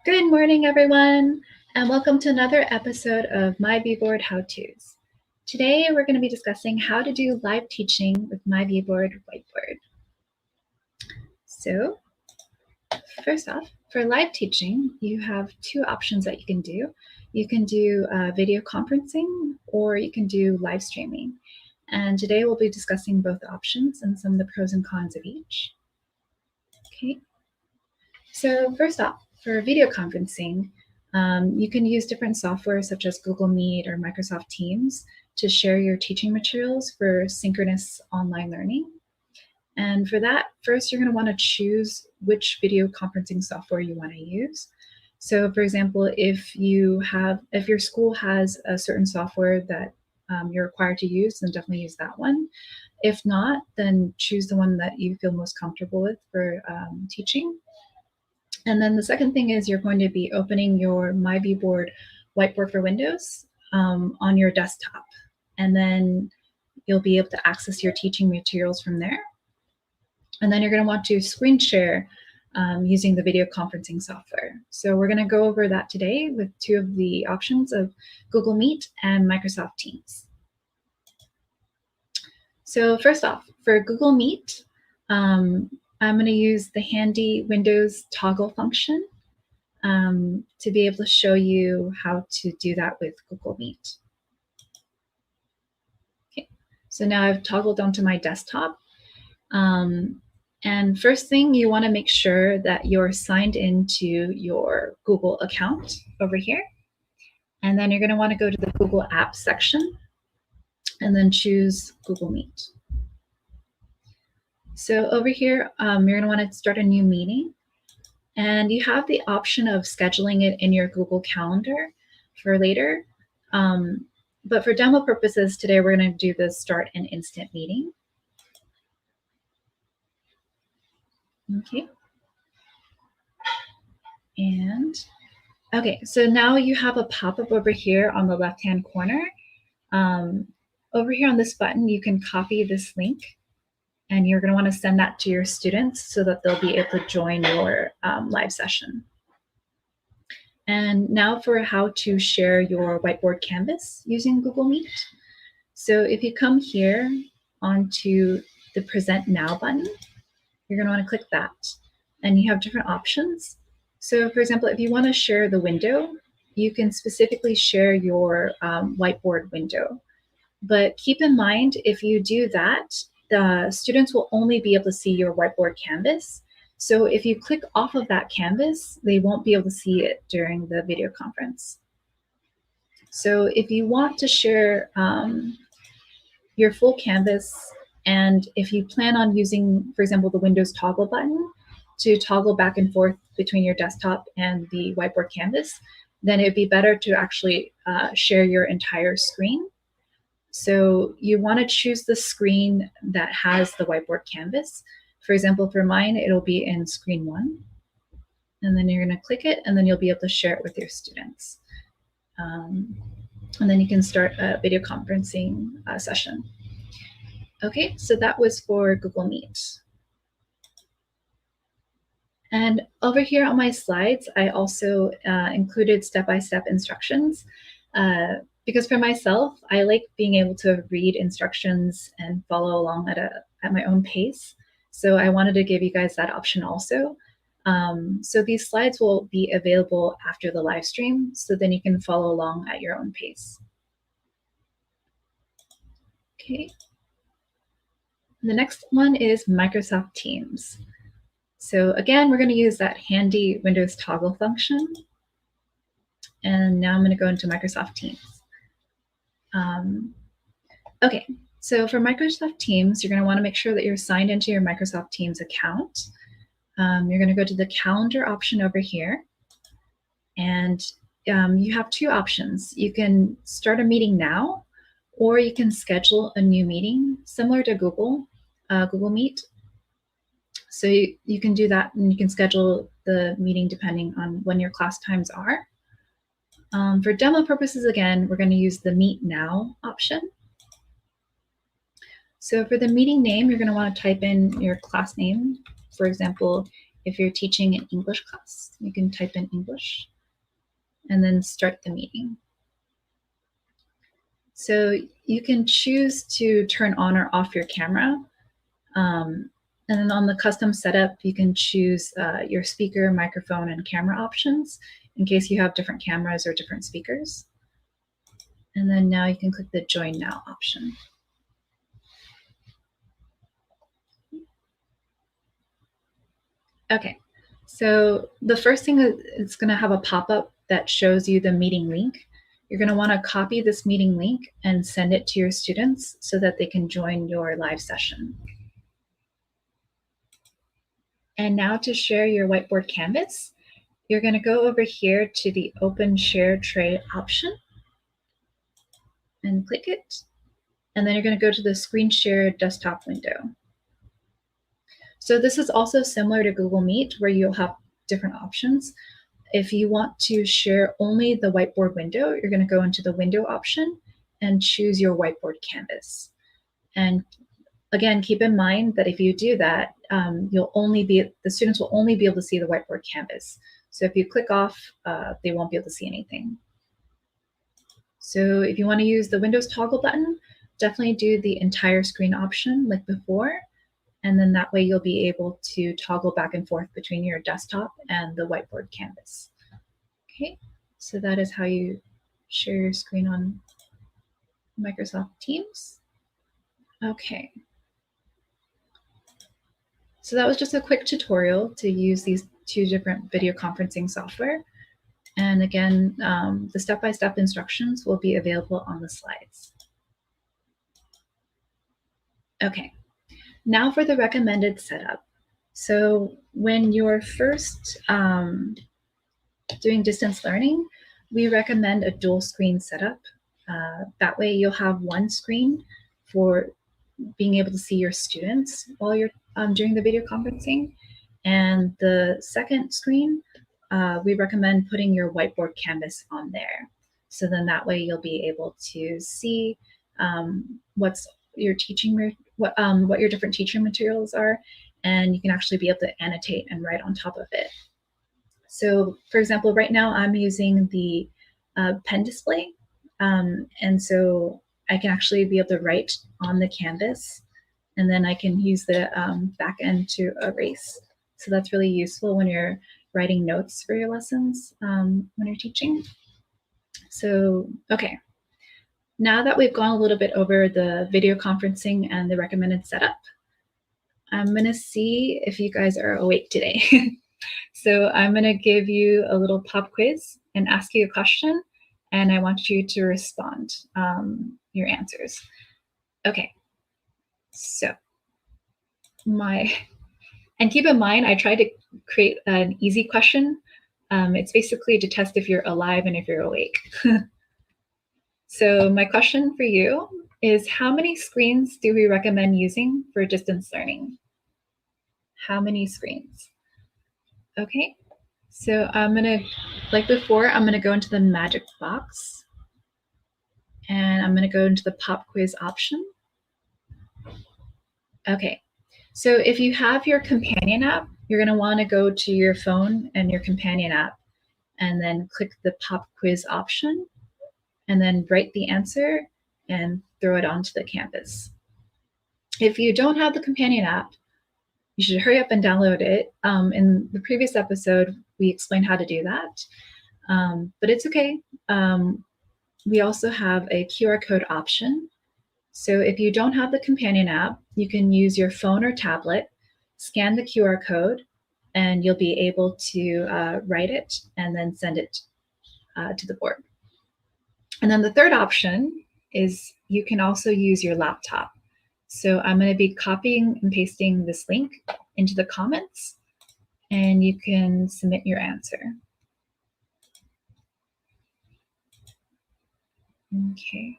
Good morning, everyone, and welcome to another episode of MyViewBoard How-Tos. Today, we're going to be discussing how to do live teaching with MyViewBoard Whiteboard. So, first off, for live teaching, you have two options that you can do. You can do video conferencing, or you can do live streaming. And today, we'll be discussing both options and some of the pros and cons of each. Okay. So first off, for video conferencing, you can use different software such as Google Meet or Microsoft Teams to share your teaching materials for synchronous online learning. And for that, first you're going to want to choose which video conferencing software you want to use. So for example, if your school has a certain software that you're required to use, then definitely use that one. If not, then choose the one that you feel most comfortable with for teaching. And then the second thing is you're going to be opening your MyViewBoard Whiteboard for Windows on your desktop. And then you'll be able to access your teaching materials from there. And then you're going to want to screen share using the video conferencing software. So we're going to go over that today with two of the options of Google Meet and Microsoft Teams. So first off, for Google Meet, I'm going to use the handy Windows toggle function to be able to show you how to do that with Google Meet. Okay, so now I've toggled onto my desktop. And first thing, you want to make sure that you're signed into your Google account over here. And then you're going to want to go to the Google Apps section and then choose Google Meet. So over here, you're going to want to start a new meeting. And you have the option of scheduling it in your Google Calendar for later. But for demo purposes, today we're going to do the start an instant meeting. Okay. And okay, so now you have a pop-up over here on the left-hand corner. Over here on this button, you can copy this link. And you're going to want to send that to your students so that they'll be able to join your live session. And now for how to share your whiteboard canvas using Google Meet. So if you come here onto the Present Now button, you're going to want to click that. And you have different options. So for example, if you want to share the window, you can specifically share your whiteboard window. But keep in mind, if you do that, the students will only be able to see your whiteboard canvas. So if you click off of that canvas, they won't be able to see it during the video conference. So if you want to share your full canvas, and if you plan on using, for example, the Windows toggle button to toggle back and forth between your desktop and the whiteboard canvas, then it'd be better to actually share your entire screen. So you want to choose the screen that has the whiteboard canvas. For example, for mine, it'll be in screen 1. And then you're going to click it, and then you'll be able to share it with your students. And then you can start a video conferencing session. Okay, so that was for Google Meet. And over here on my slides, I also included step-by-step instructions. Because for myself, I like being able to read instructions and follow along at my own pace. So I wanted to give you guys that option also. So these slides will be available after the live stream, so then you can follow along at your own pace. Okay. The next one is Microsoft Teams. So again, we're going to use that handy Windows toggle function. And now I'm going to go into Microsoft Teams. Okay, so for Microsoft Teams, you're going to want to make sure that you're signed into your Microsoft Teams account. You're going to go to the calendar option over here. And you have two options. You can start a meeting now, or you can schedule a new meeting similar to Google Meet. So you can do that, and you can schedule the meeting depending on when your class times are. For demo purposes, again, we're going to use the Meet Now option. So for the meeting name, you're going to want to type in your class name, for example, If you're teaching an English class, you can type in English and then start the meeting. So you can choose to turn on or off your camera. And then on the custom setup, you can choose your speaker, microphone, and camera options in case you have different cameras or different speakers. And then now you can click the Join Now option. Okay, so the first thing is it's going to have a pop-up that shows you the meeting link. You're going to want to copy this meeting link and send it to your students so that they can join your live session. And now to share your whiteboard canvas, you're going to go over here to the Open Share Tray option and click it. And then you're going to go to the Screen Share Desktop window. So this is also similar to Google Meet, where you'll have different options. If you want to share only the whiteboard window, you're going to go into the window option and choose your whiteboard canvas. And again, keep in mind that if you do that, the students will only be able to see the whiteboard canvas. So if you click off, they won't be able to see anything. So if you want to use the Windows toggle button, definitely do the entire screen option like before. And then that way you'll be able to toggle back and forth between your desktop and the whiteboard canvas. Okay, so that is how you share your screen on Microsoft Teams. Okay. So that was just a quick tutorial to use these two different video conferencing software. And again, the step-by-step instructions will be available on the slides. Okay, now for the recommended setup. So when you're first doing distance learning, we recommend a dual screen setup. That way you'll have one screen for being able to see your students while you're doing the video conferencing. And the second screen, we recommend putting your whiteboard canvas on there. So then that way you'll be able to see what your different teaching materials are, and you can actually be able to annotate and write on top of it. So for example, right now I'm using the pen display, and so I can actually be able to write on the canvas, and then I can use the back end to erase. So that's really useful when you're writing notes for your lessons when you're teaching. So, okay. Now that we've gone a little bit over the video conferencing and the recommended setup, I'm gonna see if you guys are awake today. So I'm gonna give you a little pop quiz and ask you a question, and I want you to respond your answers. Okay, so and keep in mind, I tried to create an easy question. It's basically to test if you're alive and if you're awake. So my question for you is, how many screens do we recommend using for distance learning? How many screens? Okay, so I'm gonna, like before, I'm gonna go into the magic box and I'm gonna go into the pop quiz option. Okay, so if you have your companion app, you're gonna wanna go to your phone and your companion app and then click the pop quiz option and then write the answer and throw it onto the canvas. If you don't have the companion app, you should hurry up and download it. In the previous episode, we explained how to do that, but it's okay. We also have a QR code option. So if you don't have the companion app, you can use your phone or tablet, scan the QR code, and you'll be able to write it and then send it to the board. And then the third option is you can also use your laptop. So I'm going to be copying and pasting this link into the comments, and you can submit your answer. Okay.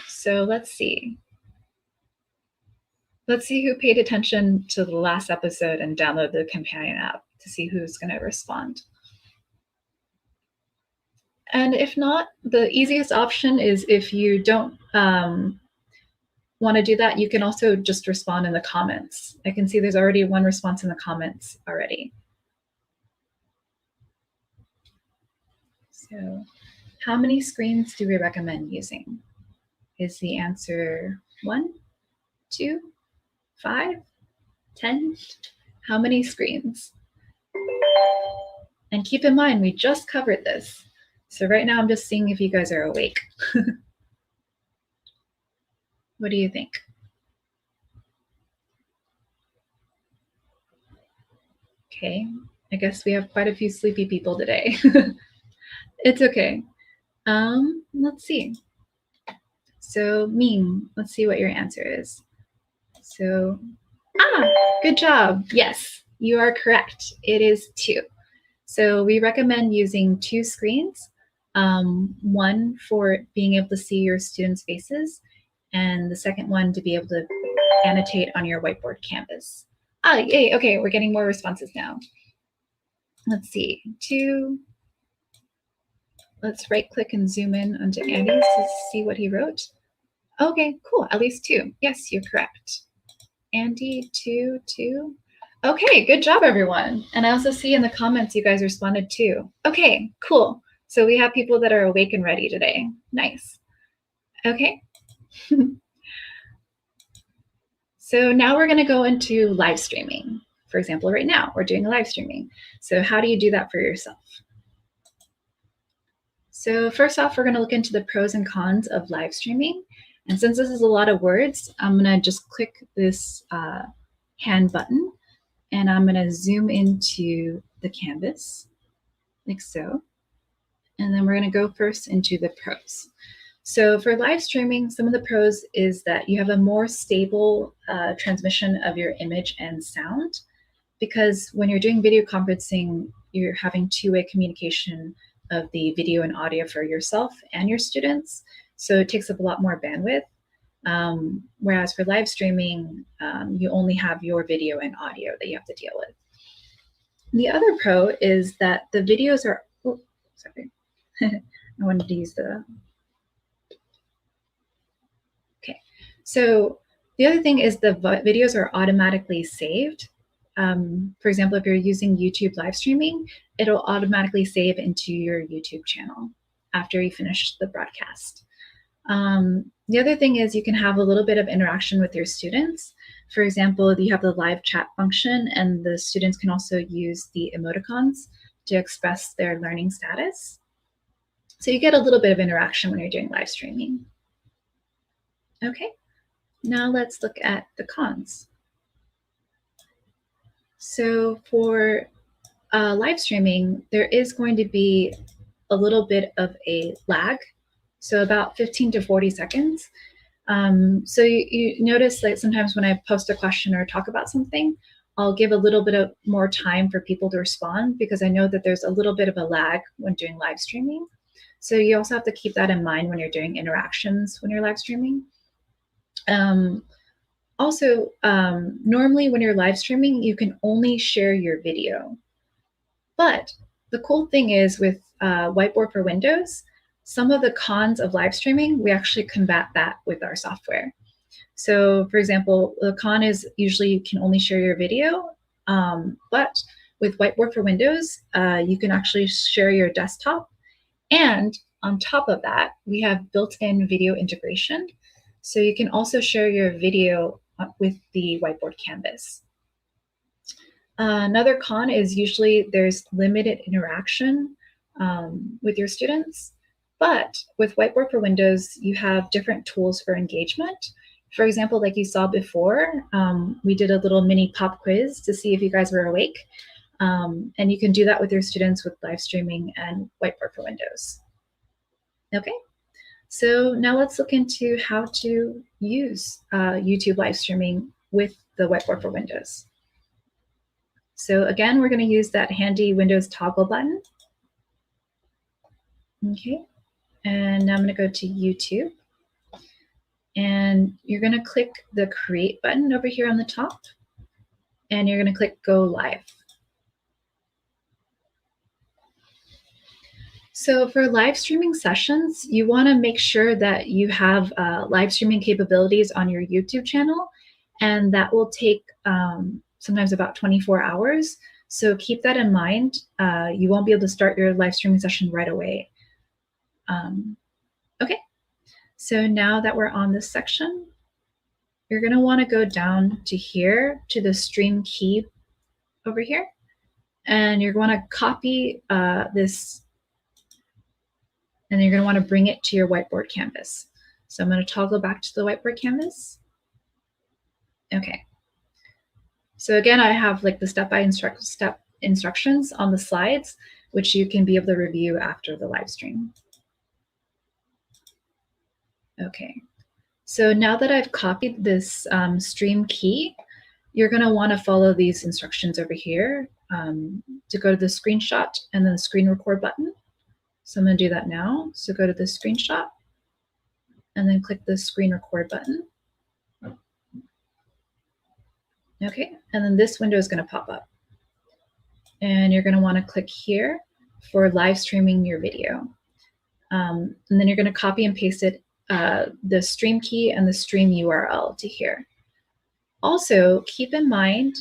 So let's see. Let's see who paid attention to the last episode and download the companion app to see who's going to respond. And if not, the easiest option is if you don't want to do that, you can also just respond in the comments. I can see there's already one response in the comments already. So how many screens do we recommend using? Is the answer 1, 2, 5, 10? How many screens? And keep in mind, we just covered this. So right now I'm just seeing if you guys are awake. What do you think? Okay, I guess we have quite a few sleepy people today. It's okay. Let's see. So Ming, let's see what your answer is. So, good job. Yes, you are correct. It is 2. So we recommend using 2 screens, one for being able to see your students' faces, and the second one to be able to annotate on your whiteboard canvas. Yay, okay, we're getting more responses now. Let's see, 2. Let's right click and zoom in onto Andy's to see what he wrote. Okay, cool, at least 2. Yes, you're correct. Andy, 2, 2. Okay, good job, everyone. And I also see in the comments you guys responded too. Okay, cool. So we have people that are awake and ready today. Nice. Okay. So now we're going to go into live streaming. For example, right now we're doing live streaming. So how do you do that for yourself? So first off, we're going to look into the pros and cons of live streaming. And since this is a lot of words, I'm going to just click this hand button, and I'm going to zoom into the canvas like so. And then we're going to go first into the pros. So for live streaming, some of the pros is that you have a more stable transmission of your image and sound, because when you're doing video conferencing, you're having two-way communication of the video and audio for yourself and your students. So it takes up a lot more bandwidth. Whereas for live streaming, you only have your video and audio that you have to deal with. The other pro is that the videos are, oh, sorry, I wanted to use the, okay. So the other thing is the videos are automatically saved. For example, if you're using YouTube live streaming, it'll automatically save into your YouTube channel after you finish the broadcast. The other thing is you can have a little bit of interaction with your students. For example, you have the live chat function, and the students can also use the emoticons to express their learning status. So you get a little bit of interaction when you're doing live streaming. Okay, now let's look at the cons. So for live streaming, there is going to be a little bit of a lag, so about 15 to 40 seconds. So you notice, like, sometimes when I post a question or talk about something, I'll give a little bit of more time for people to respond, because I know that there's a little bit of a lag when doing live streaming. So you also have to keep that in mind when you're doing interactions when you're live streaming. Also, normally when you're live streaming, you can only share your video. But the cool thing is with Whiteboard for Windows, some of the cons of live streaming, we actually combat that with our software. So for example, the con is usually you can only share your video, but with Whiteboard for Windows, you can actually share your desktop. And on top of that, we have built-in video integration. So you can also share your video with the Whiteboard canvas. Another con is usually there's limited interaction with your students. But with Whiteboard for Windows, you have different tools for engagement. For example, like you saw before, we did a little mini pop quiz to see if you guys were awake. And you can do that with your students with live streaming and Whiteboard for Windows. Okay, so now let's look into how to use YouTube live streaming with the Whiteboard for Windows. So again, we're going to use that handy Windows toggle button. Okay, and now I'm going to go to YouTube. And you're going to click the Create button over here on the top. And you're going to click Go Live. So for live streaming sessions, you want to make sure that you have live streaming capabilities on your YouTube channel, and that will take sometimes about 24 hours. So keep that in mind. You won't be able to start your live streaming session right away. Okay, so now that we're on this section, you're going to want to go down to here to the stream key over here, and you're going to copy this, and you're going to want to bring it to your whiteboard canvas. So I'm going to toggle back to the whiteboard canvas. Okay. So again, I have like the step-by-step instructions on the slides, which you can be able to review after the live stream. Okay. So now that I've copied this stream key, you're going to want to follow these instructions over here to go to the screenshot and then the screen record button. So I'm going to do that now. So go to the screenshot and then click the screen record button. Okay, and then this window is going to pop up. And you're going to want to click here for live streaming your video. And then you're going to copy and paste it, the stream key and the stream URL to here. Also, keep in mind,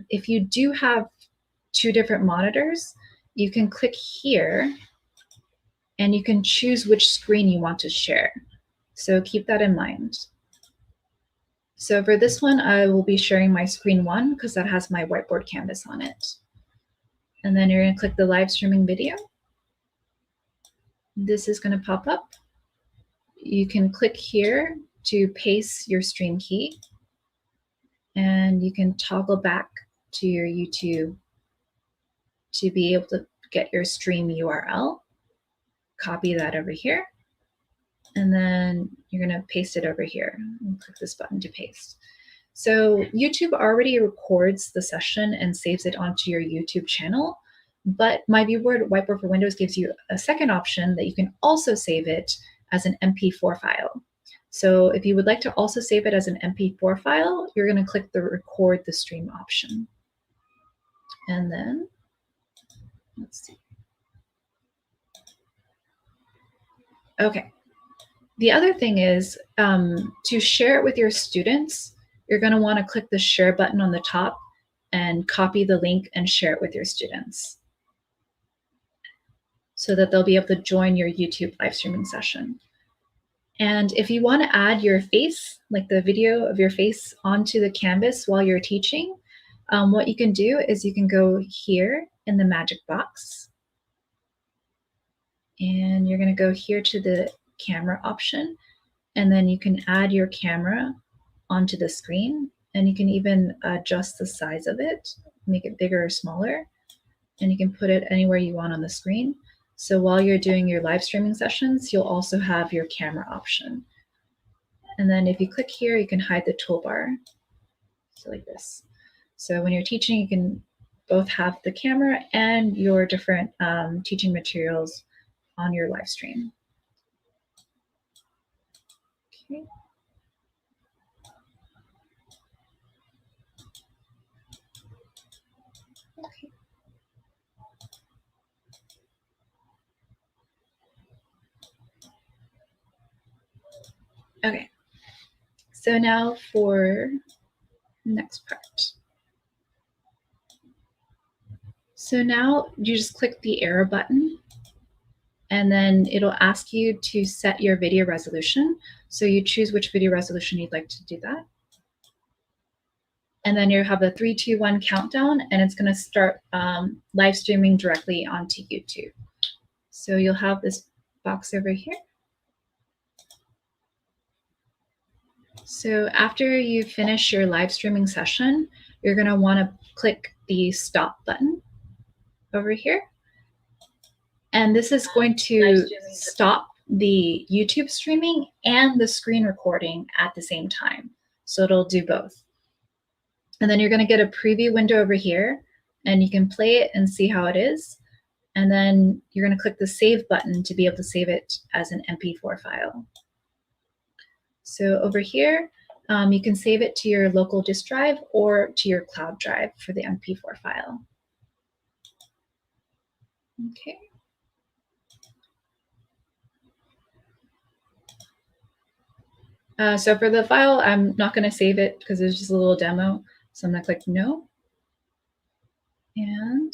if you do have two different monitors, you can click here and you can choose which screen you want to share. So keep that in mind. So for this one, I will be sharing my screen 1 because that has my whiteboard canvas on it. And then you're going to click the live streaming video. This is going to pop up. You can click here to paste your stream key. And you can toggle back to your YouTube to be able to get your stream URL. Copy that over here. And then you're going to paste it over here and click this button to paste. So YouTube already records the session and saves it onto your YouTube channel, but My Viewboard Whiteboard for Windows gives you a second option that you can also save it as an MP4 file. So if you would like to also save it as an MP4 file, you're going to click the record the stream option. And then, let's see. Okay. The other thing is to share it with your students, you're going to want to click the share button on the top and copy the link and share it with your students so that they'll be able to join your YouTube live streaming session. And if you want to add your face, like the video of your face onto the canvas while you're teaching, what you can do is you can go here in the magic box and you're going to go here to the camera option, and then you can add your camera onto the screen, and you can even adjust the size of it, make it bigger or smaller, and you can put it anywhere you want on the screen. So while you're doing your live streaming sessions, you'll also have your camera option. And then if you click here, you can hide the toolbar, so like this. So when you're teaching, you can both have the camera and your different teaching materials on your live stream. Okay. Okay. Okay. So now for the next part. So now you just click the arrow button, and then it'll ask you to set your video resolution. So you choose which video resolution you'd like to do that. And then you have a 3, 2, 1 countdown, and it's going to start live streaming directly onto YouTube. So you'll have this box over here. So after you finish your live streaming session, you're going to want to click the stop button over here. And this is going to stop the YouTube streaming and the screen recording at the same time. So it'll do both. And then you're going to get a preview window over here, and you can play it and see how it is. And then you're going to click the save button to be able to save it as an MP4 file. So over here, you can save it to your local disk drive or to your cloud drive for the MP4 file. Okay. So for the file, I'm not going to save it because it's just a little demo. So I'm going to click no. And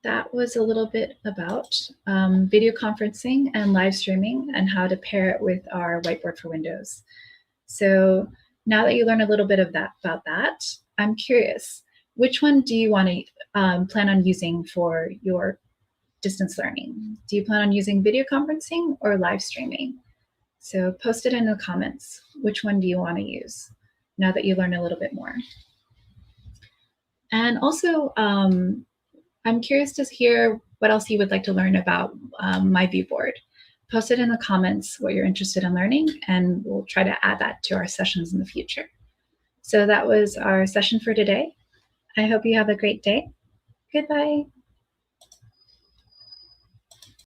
that was a little bit about video conferencing and live streaming and how to pair it with our Whiteboard for Windows. So now that you learn a little bit of that about that, I'm curious, which one do you want to plan on using for your distance learning? Do you plan on using video conferencing or live streaming? So post it in the comments. Which one do you want to use now that you learn a little bit more? And also, I'm curious to hear what else you would like to learn about my viewboard. Post it in the comments what you're interested in learning, and we'll try to add that to our sessions in the future. So that was our session for today. I hope you have a great day. Goodbye.